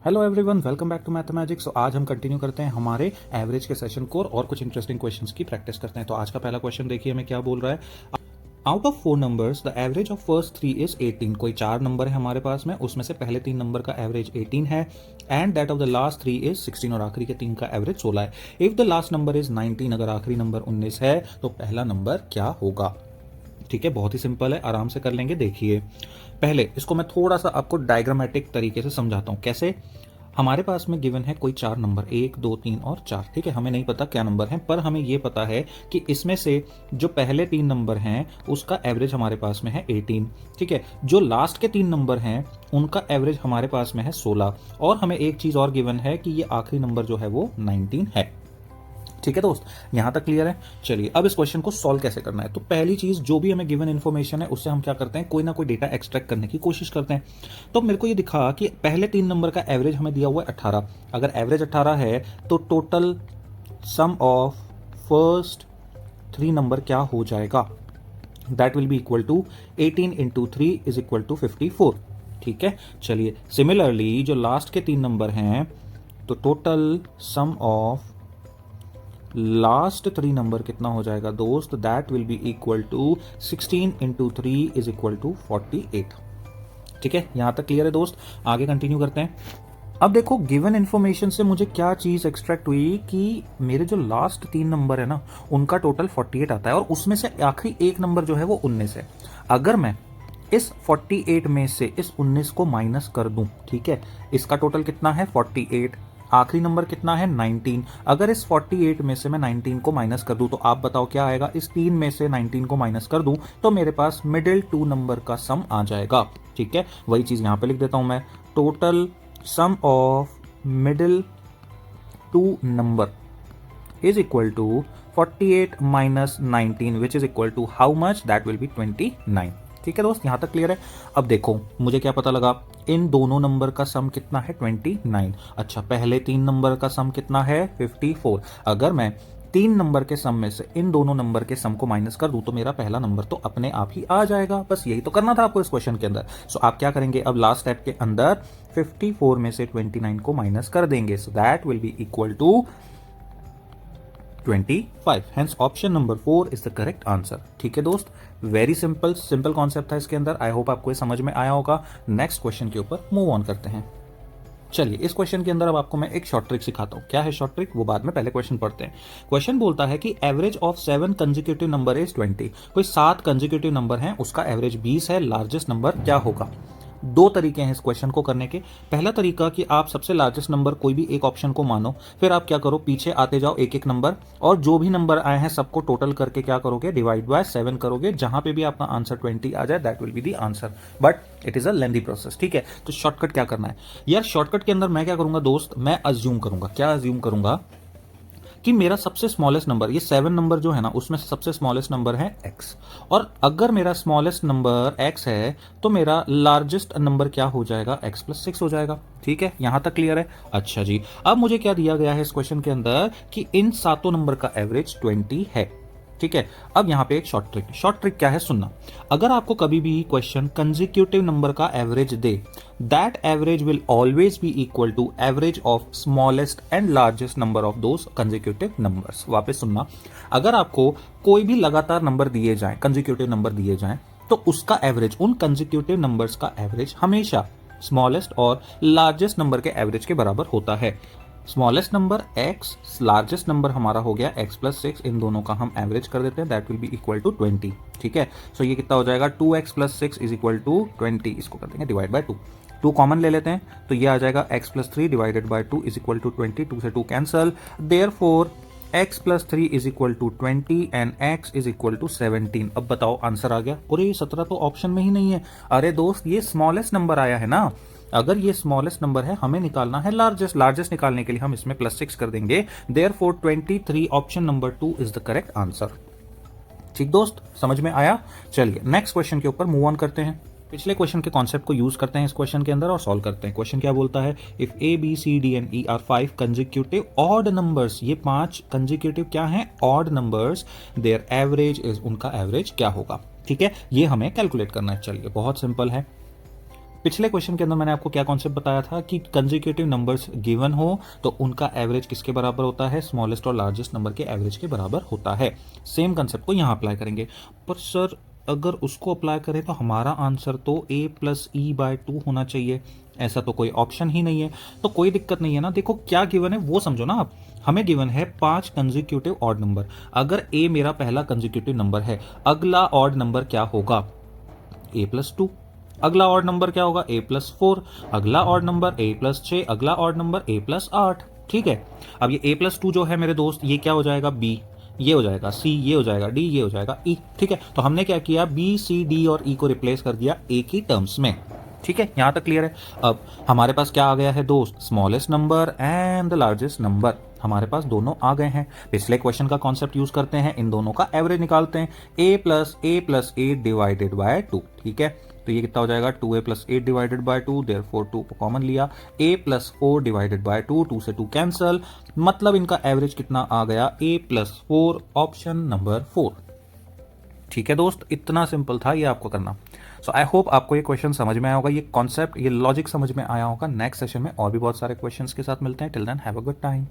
Hello everyone, welcome back to mathematics. तो आज हम कंटिन्यू करते हैं हमारे एवरेज के सेशन को और कुछ इंटरेस्टिंग क्वेश्चंस की प्रैक्टिस करते हैं। तो आज का पहला क्वेश्चन देखिए हमें क्या बोल रहा है। Out of 4 numbers the average of first 3 is 18। कोई 4 नंबर है हमारे पास में, उसमें से पहले 3 नंबर का एवरेज 18 है and that of the last 3 is 16 और आखिरी के 3 का एवरेज 16 है। If the last number is 19, अगर आखिरी नंबर 19 है तो पहला नंबर क्या होगा। ठीक है, बहुत ही सिंपल है, आराम से कर लेंगे। देखिए पहले इसको मैं थोड़ा सा आपको डायग्रामेटिक तरीके से समझाता हूं। कैसे, हमारे पास में गिवन है कोई 4 नंबर 1, 2, 3 और 4। ठीक है, हमें नहीं पता क्या नंबर है, पर हमें यह पता है कि इसमें से जो पहले 3 नंबर हैं उसका एवरेज हमारे पास में है 18। ठीक है, जो लास्ट के 3 नंबर हैं उनका एवरेज हमारे पास में है 16 और हमें एक चीज और गिवन है कि ये आखिरी नंबर जो है वो 19 है। ठीक है दोस्त, यहां तक क्लियर है। चलिए अब इस क्वेश्चन को सॉल्व कैसे करना है। तो पहली चीज, जो भी हमें गिवन इन्फॉर्मेशन है उससे हम क्या करते हैं, कोई ना कोई डेटा एक्सट्रैक्ट करने की कोशिश करते हैं। तो मेरे को ये दिखा कि पहले 3 नंबर का एवरेज हमें दिया हुआ है 18। अगर एवरेज 18 है तो total sum of first 3 number क्या हो जाएगा, that will be equal to 18 into 3 is equal to 54। ठीक है, चलिए सिमिलरली जो लास्ट के 3 नंबर हैं तो total sum of last 3 number कितना हो जाएगा दोस्त, that will be equal to 16 into 3 is equal to 48। ठीक है, यहां तक क्लियर है दोस्त। आगे कंटिन्यू करते हैं। अब देखो गिवन इंफॉर्मेशन से मुझे क्या चीज एक्सट्रैक्ट हुई कि मेरे जो लास्ट 3 नंबर है ना उनका टोटल 48 आता है और उसमें से आखिरी एक नंबर जो है वो 19 है। अगर मैं इस 48 में से इस 19 को माइनस कर दूं, ठीक है, इसका टोटल कितना है 48, आखिरी नंबर कितना है 19। अगर इस 48 में से मैं 19 को माइनस कर दूं तो आप बताओ क्या आएगा। इस 3 में से 19 को माइनस कर दूं तो मेरे पास मिडिल 2 नंबर का सम आ जाएगा। ठीक है, वही चीज यहां पे लिख देता हूं मैं, total sum of middle 2 number is equal to 48 minus 19 which is equal to how much, that will be 29। ठीक है दोस्त, यहां तक क्लियर है। अब देखो मुझे क्या पता लगा, इन दोनों नंबर का सम कितना है 29। अच्छा, पहले 3 नंबर का सम कितना है 54। अगर मैं 3 नंबर के सम में से इन दोनों नंबर के सम को माइनस कर दूं तो मेरा पहला नंबर तो अपने आप ही आ जाएगा। बस यही तो करना था आपको इस क्वेश्चन के अंदर। सो आप क्या करेंगे, अब लास्ट स्टेप के अंदर 54 में से 29 को माइनस कर देंगे। So that will be equal to 25। Hence option number 4 is the correct answer. ठीक है दोस्त, वेरी सिंपल कॉन्सेप्ट था इसके अंदर। आई होप आपको ये समझ में आया होगा। नेक्स्ट क्वेश्चन के ऊपर मूव ऑन करते हैं। चलिए इस क्वेश्चन के अंदर अब आपको मैं एक शॉर्ट ट्रिक सिखाता हूं। क्या है शॉर्ट ट्रिक, वो बाद में, पहले क्वेश्चन पढ़ते हैं। क्वेश्चन बोलता है कि average of 7 consecutive number is 20। कोई 7 कंसेक्यूटिव नंबर है, उसका एवरेज 20 है, लार्जेस्ट नंबर क्या होगा। 2 तरीके हैं इस क्वेश्चन को करने के। पहला तरीका कि आप सबसे लार्जेस्ट नंबर कोई भी एक ऑप्शन को मानो, फिर आप क्या करो, पीछे आते जाओ एक एक नंबर और जो भी नंबर आए हैं सबको टोटल करके क्या करोगे, डिवाइड बाय 7 करोगे। जहां पे भी आपका आंसर 20 आ जाए that will be the answer, but it is a lengthy process. ठीक है, तो शॉर्टकट क्या करना है यार, शॉर्टकट के अंदर मैं क्या करूंगा दोस्त, मैं अज्यूम करूंगा। क्या अज्यूम करूंगा कि मेरा सबसे स्मॉलेस्ट नंबर, ये 7 नंबर जो है ना उसमें सबसे स्मॉलेस्ट नंबर है x, और अगर मेरा स्मॉलेस्ट नंबर x है तो मेरा लार्जेस्ट नंबर क्या हो जाएगा, x प्लस 6 हो जाएगा। ठीक है, यहां तक क्लियर है। अच्छा जी, अब मुझे क्या दिया गया है इस क्वेश्चन के अंदर कि इन 7 नंबर का एवरेज 20 है। ठीक है, अब यहां पे एक शॉर्ट ट्रिक क्या है सुनना। अगर आपको कभी भी क्वेश्चन कंसेक्यूटिव नंबर का एवरेज दे, that average will always be equal to average of smallest and largest number of those consecutive numbers. वापस सुनना, अगर आपको कोई भी लगातार नंबर दिए जाएं, कंसेक्यूटिव नंबर दिए जाएं, तो उसका एवरेज, उन कंसेक्यूटिव नंबर्स का एवरेज हमेशा स्मॉलेस्ट और लार्जेस्ट नंबर के एवरेज के बराबर होता है। Smallest number x, largest number हमारा हो गया x प्लस 6, इन दोनों का हम एवरेज कर देते हैं, that will be equal to 20। ठीक है, सो ये कितना हो जाएगा, 2x plus 6 is equal to 20। इसको कर देंगे डिवाइड बाय 2, 2 कॉमन ले लेते हैं तो ये आ जाएगा x plus 3 divided by 2 is equal to 20। 2 से 2 cancel, therefore x plus 3 is equal to 20 and x is equal to 17। अब बताओ आंसर आ गया। अरे ये 17 तो ऑप्शन में ही नहीं है। अरे दोस्त ये स्मॉलेस्ट नंबर आया है ना, अगर ये स्मॉलेस्ट नंबर है हमें निकालना है लार्जेस्ट निकालने के लिए हम इसमें प्लस 6 कर देंगे। Therefore 23 option number 2 is the correct answer. ठीक दोस्त, समझ में आया। चलिए नेक्स्ट क्वेश्चन के ऊपर मूव ऑन करते हैं। पिछले क्वेश्चन के कॉन्सेप्ट को यूज करते हैं इस क्वेश्चन के अंदर और सॉल्व करते हैं। क्वेश्चन क्या बोलता है, if A B C D and E are 5 consecutive odd numbers, ये 5 कंसेक्यूटिव क्या हैं, odd numbers, their average is, उनका एवरेज क्या होगा। ठीक है, ये हमें कैलकुलेट करना है। चलिए बहुत सिंपल है। पिछले क्वेश्चन के अंदर मैंने आपको क्या कॉन्सेप्ट बताया था कि कंसेक्यूटिव नंबर्स गिवन हो तो उनका एवरेज किसके बराबर होता है, स्मॉलेस्ट और लार्जेस्ट नंबर के एवरेज के बराबर होता है। सेम कंसेप्ट को यहाँ अप्लाई करेंगे। पर सर अगर उसको अप्लाई करें तो हमारा आंसर तो a+e/2 होना चाहिए, ऐसा तो कोई ऑप्शन ही नहीं है। तो कोई दिक्कत नहीं है ना, देखो क्या गिवन है वो समझो ना आप। हमें गिवन है 5 कंसेक्यूटिव ऑड नंबर। अगर a मेरा पहला कंसेक्यूटिव नंबर है, अगला ऑड नंबर क्या होगा, a+2। अगला ऑड नंबर क्या होगा, a+4। अगला ऑड नंबर a+6। अगला ऑड नंबर a+8। ठीक है, अब ये a+2 जो है मेरे दोस्त, ये क्या हो जाएगा, b, ये हो जाएगा c, ये हो जाएगा d, ये हो जाएगा e। ठीक है, तो हमने क्या किया, b, c, d और e को रिप्लेस कर दिया a की टर्म्स में। ठीक है, यहां तक क्लियर है। अब हमारे पास क्या आ गया है दोस्त, smallest number and the largest number हमारे पास दोनों आ गए हैं। पिछले क्वेश्चन का कॉन्सेप्ट यूज करते हैं, इन दोनों का एवरेज निकालते हैं, a+a+8 डिवाइडेड बाय 2। ठीक है, तो ये कितना हो जाएगा, 2a+8 डिवाइडेड बाय 2, देयरफॉर 2 को कॉमन लिया, a+4 डिवाइडेड बाय 2, 2 से 2 कैंसल, मतलब इनका एवरेज कितना आ गया, a+4, ऑप्शन नंबर 4। ठीक है दोस्त, इतना सिंपल था ये आपको करना। सो आई होप आपको ये क्वेश्चन समझ में आया होगा, ये कॉन्सेप्ट, ये लॉजिक समझ में आया होगा। नेक्स्ट सेशन में और भी बहुत सारे क्वेश्चंस के साथ मिलते हैं। Till then have a good time.